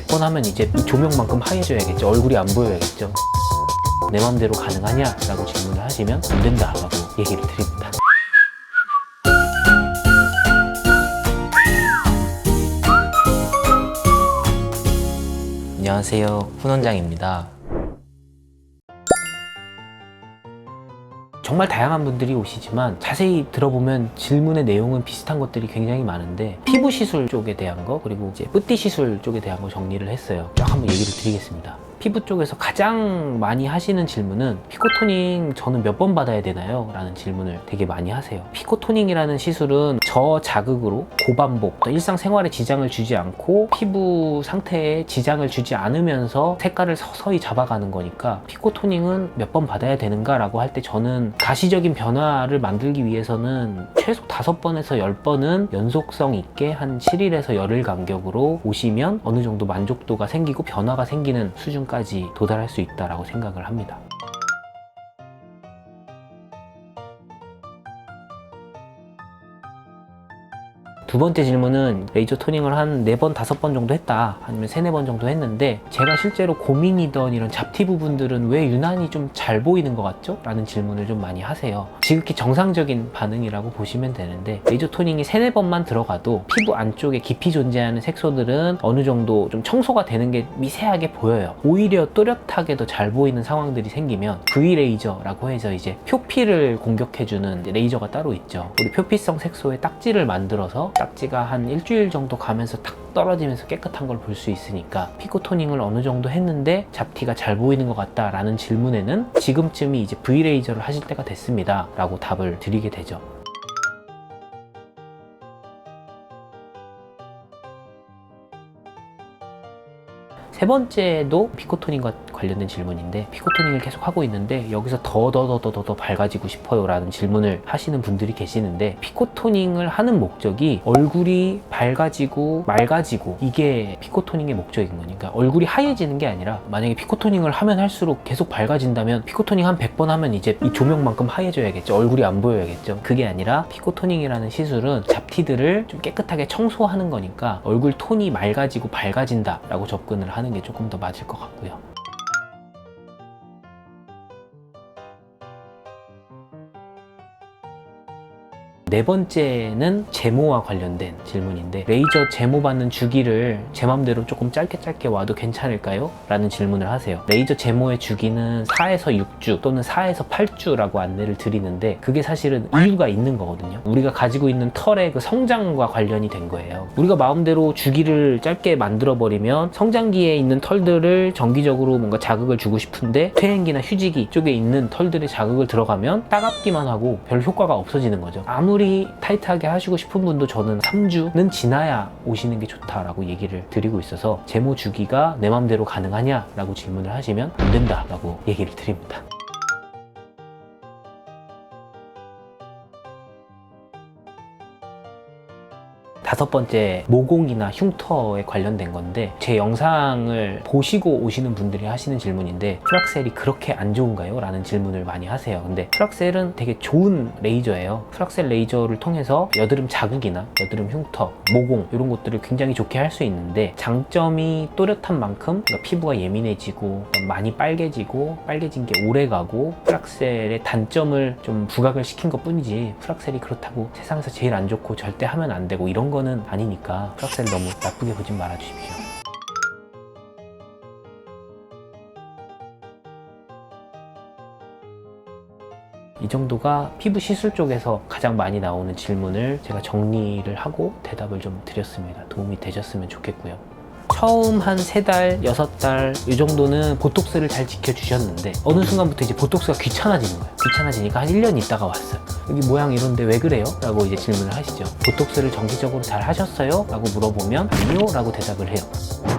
100번 하면 이제 이 조명만큼 하얘져야겠죠. 얼굴이 안 보여야겠죠. 내 맘대로 가능하냐? 라고 질문을 하시면 안 된다 라고 얘기를 드립니다. 안녕하세요, 훈원장입니다. 정말 다양한 분들이 오시지만 자세히 들어보면 질문의 내용은 비슷한 것들이 굉장히 많은데, 피부 시술 쪽에 대한 거, 그리고 이제 뿌띠 시술 쪽에 대한 거 정리를 했어요. 쫙 한번 얘기를 드리겠습니다. 피부 쪽에서 가장 많이 하시는 질문은 피코토닝 저는 몇 번 받아야 되나요? 라는 질문을 되게 많이 하세요. 피코토닝이라는 시술은 저자극으로 고반복, 또 일상생활에 지장을 주지 않고 피부 상태에 지장을 주지 않으면서 색깔을 서서히 잡아가는 거니까 피코토닝은 몇 번 받아야 되는가 라고 할 때 저는 가시적인 변화를 만들기 위해서는 최소 5번에서 10번은 연속성 있게 한 7일에서 열흘 간격으로 오시면 어느 정도 만족도가 생기고 변화가 생기는 수준까지 도달할 수 있다고 생각을 합니다. 두 번째 질문은 레이저 토닝을 한 4번, 5번 정도 했다, 아니면 3, 4번 정도 했는데 제가 실제로 고민이던 이런 잡티 부분들은 왜 유난히 좀 잘 보이는 것 같죠? 라는 질문을 좀 많이 하세요. 지극히 정상적인 반응이라고 보시면 되는데, 레이저 토닝이 3, 4번만 들어가도 피부 안쪽에 깊이 존재하는 색소들은 어느 정도 좀 청소가 되는 게 미세하게 보여요. 오히려 또렷하게 더 잘 보이는 상황들이 생기면 V레이저라고 해서 이제 표피를 공격해주는 레이저가 따로 있죠. 우리 표피성 색소의 딱지를 만들어서 딱지가 한 일주일 정도 가면서 탁 떨어지면서 깨끗한 걸 볼 수 있으니까 피코토닝을 어느 정도 했는데 잡티가 잘 보이는 것 같다 라는 질문에는 지금쯤이 이제 V레이저를 하실 때가 됐습니다 라고 답을 드리게 되죠. 세 번째도 피코토닝과 관련된 질문인데, 피코토닝을 계속 하고 있는데 여기서 더 밝아지고 싶어요 라는 질문을 하시는 분들이 계시는데, 피코토닝을 하는 목적이 얼굴이 밝아지고 맑아지고 이게 피코토닝의 목적인 거니까 얼굴이 하얘지는 게 아니라, 만약에 피코토닝을 하면 할수록 계속 밝아진다면 피코토닝 한 100번 하면 이제 이 조명만큼 하얘져야겠죠. 얼굴이 안 보여야겠죠. 그게 아니라 피코토닝이라는 시술은 잡티들을 좀 깨끗하게 청소하는 거니까 얼굴 톤이 맑아지고 밝아진다 라고 접근을 하는 게 조금 더 맞을 것 같고요. 네 번째는 제모와 관련된 질문인데, 레이저 제모 받는 주기를 제 맘대로 조금 짧게 와도 괜찮을까요? 라는 질문을 하세요. 레이저 제모의 주기는 4에서 6주 또는 4에서 8주라고 안내를 드리는데, 그게 사실은 이유가 있는 거거든요. 우리가 가지고 있는 털의 그 성장과 관련이 된 거예요. 우리가 마음대로 주기를 짧게 만들어 버리면 성장기에 있는 털들을 정기적으로 뭔가 자극을 주고 싶은데, 퇴행기나 휴지기 쪽에 있는 털들의 자극을 들어가면 따갑기만 하고 별 효과가 없어지는 거죠. 아무리 타이트하게 하시고 싶은 분도 저는 3주는 지나야 오시는 게 좋다라고 얘기를 드리고 있어서, 제모 주기가 내 맘대로 가능하냐? 라고 질문을 하시면 안 된다 라고 얘기를 드립니다. 다섯 번째, 모공이나 흉터에 관련된 건데, 제 영상을 보시고 오시는 분들이 하시는 질문인데, 프락셀이 그렇게 안 좋은가요? 라는 질문을 많이 하세요. 근데 프락셀은 되게 좋은 레이저예요. 프락셀 레이저를 통해서 여드름 자국이나 여드름 흉터, 모공 이런 것들을 굉장히 좋게 할 수 있는데, 장점이 또렷한 만큼 그러니까 피부가 예민해지고 많이 빨개지고 빨개진 게 오래가고, 프락셀의 단점을 좀 부각을 시킨 것 뿐이지, 프락셀이 그렇다고 세상에서 제일 안 좋고 절대 하면 안 되고 이런 거는 아니니까 프락셀 너무 나쁘게 보진 말아 주십시오. 이 정도가 피부 시술 쪽에서 가장 많이 나오는 질문을 제가 정리를 하고 대답을 좀 드렸습니다. 도움이 되셨으면 좋겠고요. 처음 한 3달, 6달 이 정도는 보톡스를 잘 지켜주셨는데, 어느 순간부터 이제 보톡스가 귀찮아지는 거예요. 귀찮아지니까 한 1년 있다가 왔어요. 여기 모양 이런데 왜 그래요? 라고 이제 질문을 하시죠. 보톡스를 정기적으로 잘 하셨어요? 라고 물어보면 아니요? 라고 대답을 해요.